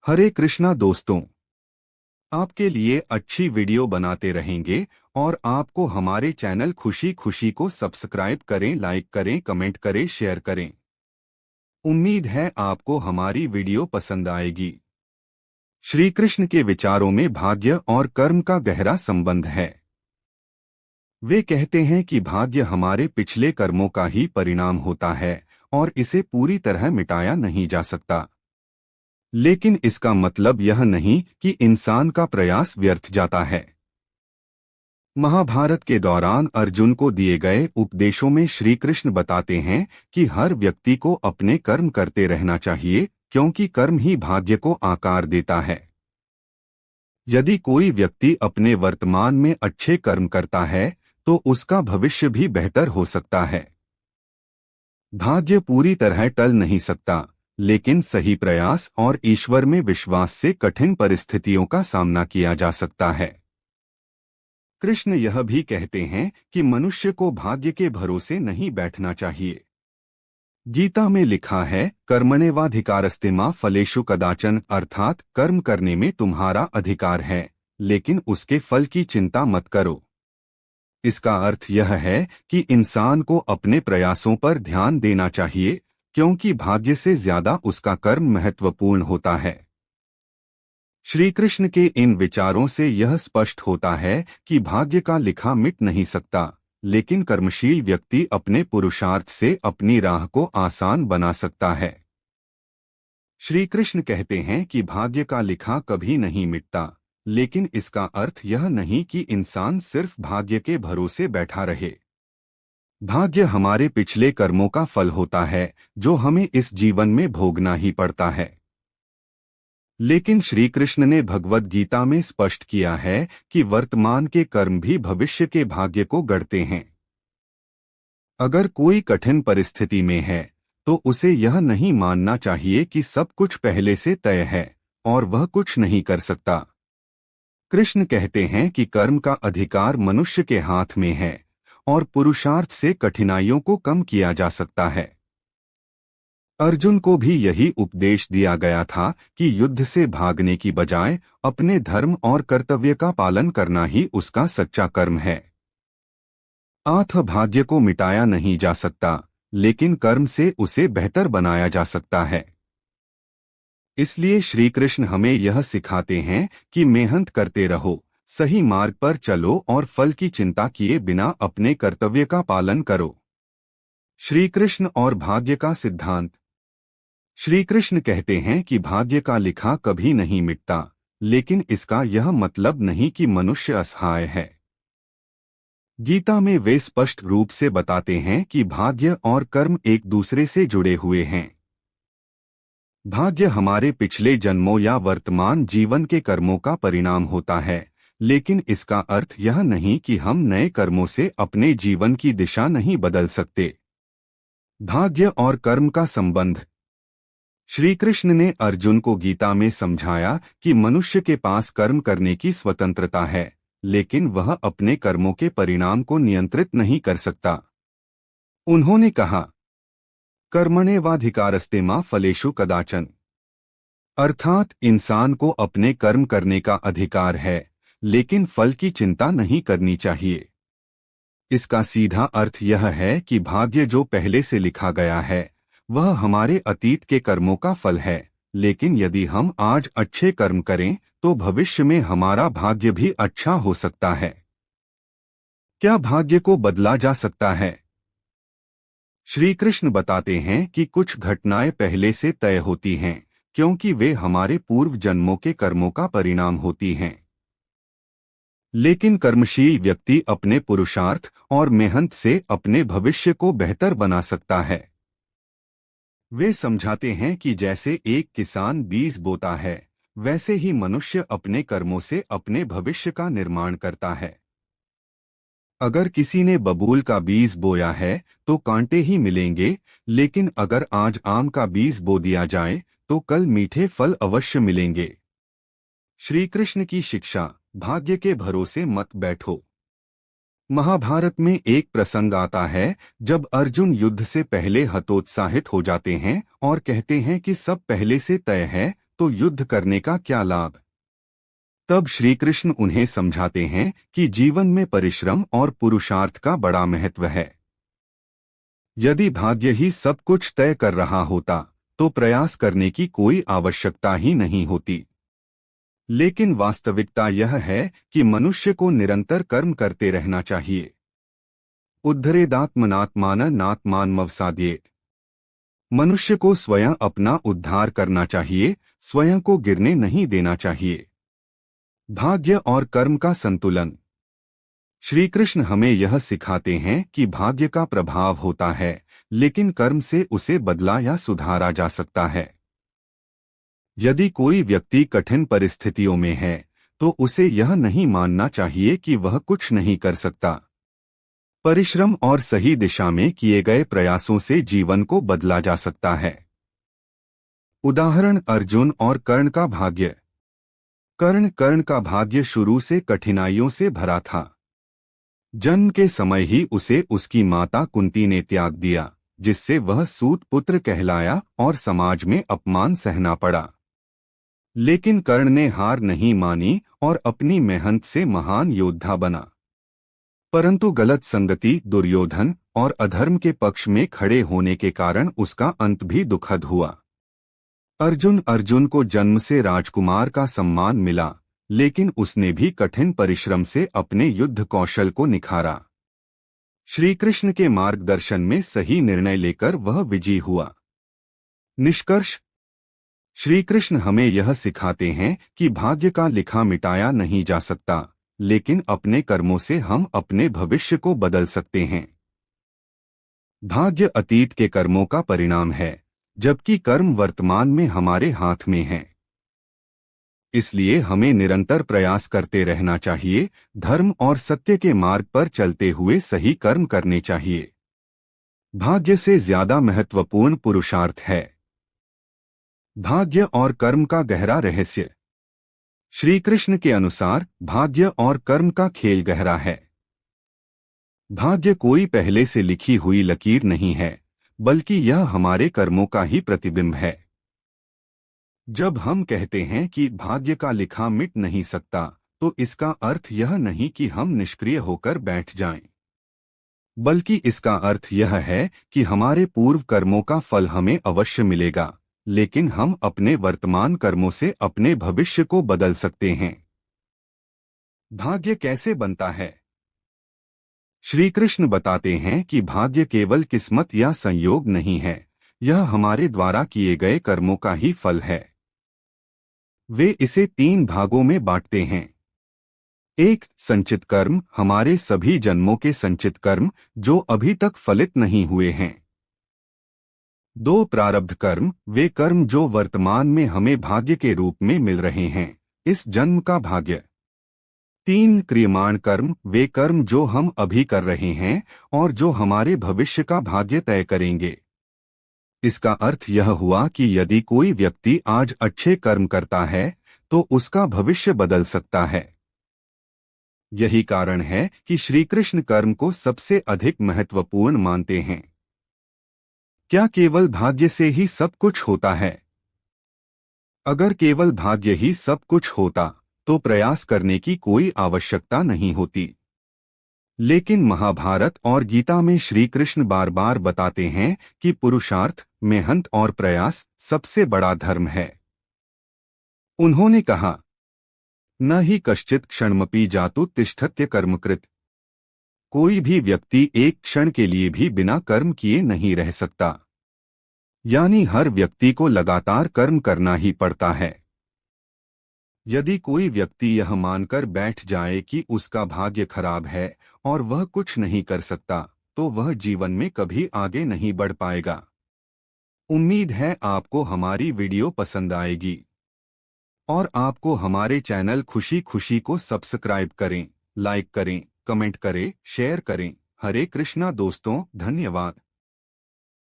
हरे कृष्णा दोस्तों, आपके लिए अच्छी वीडियो बनाते रहेंगे और आपको हमारे चैनल खुशी खुशी को सब्सक्राइब करें, लाइक करें, कमेंट करें, शेयर करें। उम्मीद है आपको हमारी वीडियो पसंद आएगी। श्री कृष्ण के विचारों में भाग्य और कर्म का गहरा संबंध है। वे कहते हैं कि भाग्य हमारे पिछले कर्मों का ही परिणाम होता है और इसे पूरी तरह मिटाया नहीं जा सकता। लेकिन इसका मतलब यह नहीं कि इंसान का प्रयास व्यर्थ जाता है। महाभारत के दौरान अर्जुन को दिए गए उपदेशों में श्री कृष्ण बताते हैं कि हर व्यक्ति को अपने कर्म करते रहना चाहिए, क्योंकि कर्म ही भाग्य को आकार देता है। यदि कोई व्यक्ति अपने वर्तमान में अच्छे कर्म करता है तो उसका भविष्य भी बेहतर हो सकता है। भाग्य पूरी तरह टल नहीं सकता, लेकिन सही प्रयास और ईश्वर में विश्वास से कठिन परिस्थितियों का सामना किया जा सकता है। कृष्ण यह भी कहते हैं कि मनुष्य को भाग्य के भरोसे नहीं बैठना चाहिए। गीता में लिखा है, कर्मण्येवाधिकारस्ते मा फलेषु कदाचन, अर्थात कर्म करने में तुम्हारा अधिकार है, लेकिन उसके फल की चिंता मत करो। इसका अर्थ यह है कि इंसान को अपने प्रयासों पर ध्यान देना चाहिए, क्योंकि भाग्य से ज्यादा उसका कर्म महत्वपूर्ण होता है। श्री कृष्ण के इन विचारों से यह स्पष्ट होता है कि भाग्य का लिखा मिट नहीं सकता, लेकिन कर्मशील व्यक्ति अपने पुरुषार्थ से अपनी राह को आसान बना सकता है। श्री कृष्ण कहते हैं कि भाग्य का लिखा कभी नहीं मिटता, लेकिन इसका अर्थ यह नहीं कि इंसान सिर्फ भाग्य के भरोसे बैठा रहे। भाग्य हमारे पिछले कर्मों का फल होता है, जो हमें इस जीवन में भोगना ही पड़ता है। लेकिन श्री कृष्ण ने भगवद गीता में स्पष्ट किया है कि वर्तमान के कर्म भी भविष्य के भाग्य को गढ़ते हैं। अगर कोई कठिन परिस्थिति में है तो उसे यह नहीं मानना चाहिए कि सब कुछ पहले से तय है और वह कुछ नहीं कर सकता। कृष्ण कहते हैं कि कर्म का अधिकार मनुष्य के हाथ में है और पुरुषार्थ से कठिनाइयों को कम किया जा सकता है। अर्जुन को भी यही उपदेश दिया गया था कि युद्ध से भागने की बजाय अपने धर्म और कर्तव्य का पालन करना ही उसका सच्चा कर्म है। भाग्य को मिटाया नहीं जा सकता, लेकिन कर्म से उसे बेहतर बनाया जा सकता है। इसलिए श्री कृष्ण हमें यह सिखाते हैं कि मेहनत करते रहो, सही मार्ग पर चलो और फल की चिंता किए बिना अपने कर्तव्य का पालन करो। श्री कृष्ण और भाग्य का सिद्धांत। श्री कृष्ण कहते हैं कि भाग्य का लिखा कभी नहीं मिटता, लेकिन इसका यह मतलब नहीं कि मनुष्य असहाय है। गीता में वे स्पष्ट रूप से बताते हैं कि भाग्य और कर्म एक दूसरे से जुड़े हुए हैं। भाग्य हमारे पिछले जन्मों या वर्तमान जीवन के कर्मों का परिणाम होता है, लेकिन इसका अर्थ यह नहीं कि हम नए कर्मों से अपने जीवन की दिशा नहीं बदल सकते। भाग्य और कर्म का संबंध। श्री कृष्ण ने अर्जुन को गीता में समझाया कि मनुष्य के पास कर्म करने की स्वतंत्रता है, लेकिन वह अपने कर्मों के परिणाम को नियंत्रित नहीं कर सकता। उन्होंने कहा, कर्मण्येवाधिकारस्ते मा फलेषु कदाचन, अर्थात इंसान को अपने कर्म करने का अधिकार है, लेकिन फल की चिंता नहीं करनी चाहिए। इसका सीधा अर्थ यह है कि भाग्य जो पहले से लिखा गया है वह हमारे अतीत के कर्मों का फल है, लेकिन यदि हम आज अच्छे कर्म करें तो भविष्य में हमारा भाग्य भी अच्छा हो सकता है। क्या भाग्य को बदला जा सकता है? श्री कृष्ण बताते हैं कि कुछ घटनाएं पहले से तय होती हैं, क्योंकि वे हमारे पूर्व जन्मों के कर्मों का परिणाम होती हैं। लेकिन कर्मशील व्यक्ति अपने पुरुषार्थ और मेहनत से अपने भविष्य को बेहतर बना सकता है। वे समझाते हैं कि जैसे एक किसान बीज बोता है, वैसे ही मनुष्य अपने कर्मों से अपने भविष्य का निर्माण करता है। अगर किसी ने बबूल का बीज बोया है तो कांटे ही मिलेंगे, लेकिन अगर आज आम का बीज बो दिया जाए तो कल मीठे फल अवश्य मिलेंगे। श्री कृष्ण की शिक्षा, भाग्य के भरोसे मत बैठो। महाभारत में एक प्रसंग आता है जब अर्जुन युद्ध से पहले हतोत्साहित हो जाते हैं और कहते हैं कि सब पहले से तय है, तो युद्ध करने का क्या लाभ। तब श्री कृष्ण उन्हें समझाते हैं कि जीवन में परिश्रम और पुरुषार्थ का बड़ा महत्व है। यदि भाग्य ही सब कुछ तय कर रहा होता तो प्रयास करने की कोई आवश्यकता ही नहीं होती। लेकिन वास्तविकता यह है कि मनुष्य को निरंतर कर्म करते रहना चाहिए। उद्धरेदात्मनात्माननात्मानमवसाद्येत। मनुष्य को स्वयं अपना उद्धार करना चाहिए, स्वयं को गिरने नहीं देना चाहिए। भाग्य और कर्म का संतुलन। श्री कृष्ण हमें यह सिखाते हैं कि भाग्य का प्रभाव होता है, लेकिन कर्म से उसे बदला या सुधारा जा सकता है। यदि कोई व्यक्ति कठिन परिस्थितियों में है तो उसे यह नहीं मानना चाहिए कि वह कुछ नहीं कर सकता। परिश्रम और सही दिशा में किए गए प्रयासों से जीवन को बदला जा सकता है। उदाहरण अर्जुन और कर्ण का भाग्य। कर्ण का भाग्य शुरू से कठिनाइयों से भरा था। जन्म के समय ही उसे उसकी माता कुंती ने त्याग दिया, जिससे वह सूत पुत्र कहलाया और समाज में अपमान सहना पड़ा। लेकिन कर्ण ने हार नहीं मानी और अपनी मेहनत से महान योद्धा बना। परंतु गलत संगति, दुर्योधन और अधर्म के पक्ष में खड़े होने के कारण उसका अंत भी दुखद हुआ। अर्जुन को जन्म से राजकुमार का सम्मान मिला, लेकिन उसने भी कठिन परिश्रम से अपने युद्ध कौशल को निखारा। श्री कृष्ण के मार्गदर्शन में सही निर्णय लेकर वह विजयी हुआ। निष्कर्ष। श्री कृष्ण हमें यह सिखाते हैं कि भाग्य का लिखा मिटाया नहीं जा सकता, लेकिन अपने कर्मों से हम अपने भविष्य को बदल सकते हैं। भाग्य अतीत के कर्मों का परिणाम है, जबकि कर्म वर्तमान में हमारे हाथ में हैं। इसलिए हमें निरंतर प्रयास करते रहना चाहिए, धर्म और सत्य के मार्ग पर चलते हुए सही कर्म करने चाहिए। भाग्य से ज्यादा महत्वपूर्ण पुरुषार्थ है। भाग्य और कर्म का गहरा रहस्य। श्री कृष्ण के अनुसार भाग्य और कर्म का खेल गहरा है। भाग्य कोई पहले से लिखी हुई लकीर नहीं है, बल्कि यह हमारे कर्मों का ही प्रतिबिंब है। जब हम कहते हैं कि भाग्य का लिखा मिट नहीं सकता, तो इसका अर्थ यह नहीं कि हम निष्क्रिय होकर बैठ जाएं, बल्कि इसका अर्थ यह है कि हमारे पूर्व कर्मों का फल हमें अवश्य मिलेगा, लेकिन हम अपने वर्तमान कर्मों से अपने भविष्य को बदल सकते हैं। भाग्य कैसे बनता है? श्री कृष्ण बताते हैं कि भाग्य केवल किस्मत या संयोग नहीं है, यह हमारे द्वारा किए गए कर्मों का ही फल है। वे इसे 3 भागों में बांटते हैं। 1. संचित कर्म, हमारे सभी जन्मों के संचित कर्म जो अभी तक फलित नहीं हुए हैं। 2. प्रारब्ध कर्म, वे कर्म जो वर्तमान में हमें भाग्य के रूप में मिल रहे हैं, इस जन्म का भाग्य। 3. क्रियमाण कर्म, वे कर्म जो हम अभी कर रहे हैं और जो हमारे भविष्य का भाग्य तय करेंगे। इसका अर्थ यह हुआ कि यदि कोई व्यक्ति आज अच्छे कर्म करता है तो उसका भविष्य बदल सकता है। यही कारण है कि श्री कृष्ण कर्म को सबसे अधिक महत्वपूर्ण मानते हैं। क्या केवल भाग्य से ही सब कुछ होता है? अगर केवल भाग्य ही सब कुछ होता तो प्रयास करने की कोई आवश्यकता नहीं होती। लेकिन महाभारत और गीता में श्री कृष्ण बार बार बताते हैं कि पुरुषार्थ, मेहनत और प्रयास सबसे बड़ा धर्म है। उन्होंने कहा, न ही कश्चित क्षणमपि जातु तिष्ठत्य कर्मकृत। कोई भी व्यक्ति एक क्षण के लिए भी बिना कर्म किए नहीं रह सकता। यानी हर व्यक्ति को लगातार कर्म करना ही पड़ता है। यदि कोई व्यक्ति यह मानकर बैठ जाए कि उसका भाग्य खराब है और वह कुछ नहीं कर सकता, तो वह जीवन में कभी आगे नहीं बढ़ पाएगा। उम्मीद है आपको हमारी वीडियो पसंद आएगी और आपको हमारे चैनल खुशी खुशी को सब्सक्राइब करें, लाइक करें, कमेंट करें, शेयर करें। हरे कृष्णा दोस्तों, धन्यवाद।